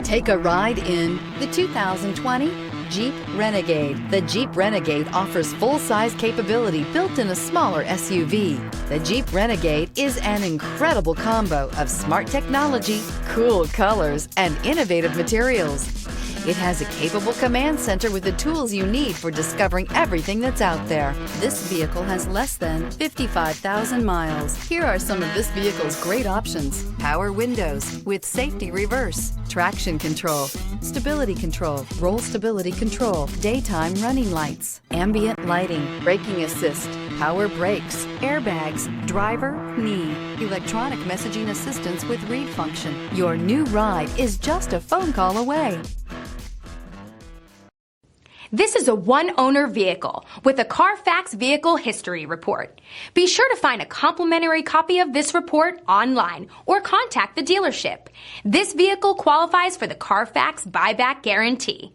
Take a ride in the 2020 Jeep Renegade. The Jeep Renegade offers full-size capability built in a smaller SUV. The Jeep Renegade is an incredible combo of smart technology, cool colors, and innovative materials. It has a capable command center with the tools you need for discovering everything that's out there. This vehicle has less than 55,000 miles. Here are some of this vehicle's great options: power windows with safety reverse, traction control, stability control, roll stability control, daytime running lights, ambient lighting, braking assist, power brakes, airbags, driver, knee, electronic messaging assistance with read function. Your new ride is just a phone call away. This is a one-owner vehicle with a CARFAX Vehicle History Report. Be sure to find a complimentary copy of this report online or contact the dealership. This vehicle qualifies for the CARFAX Buyback Guarantee.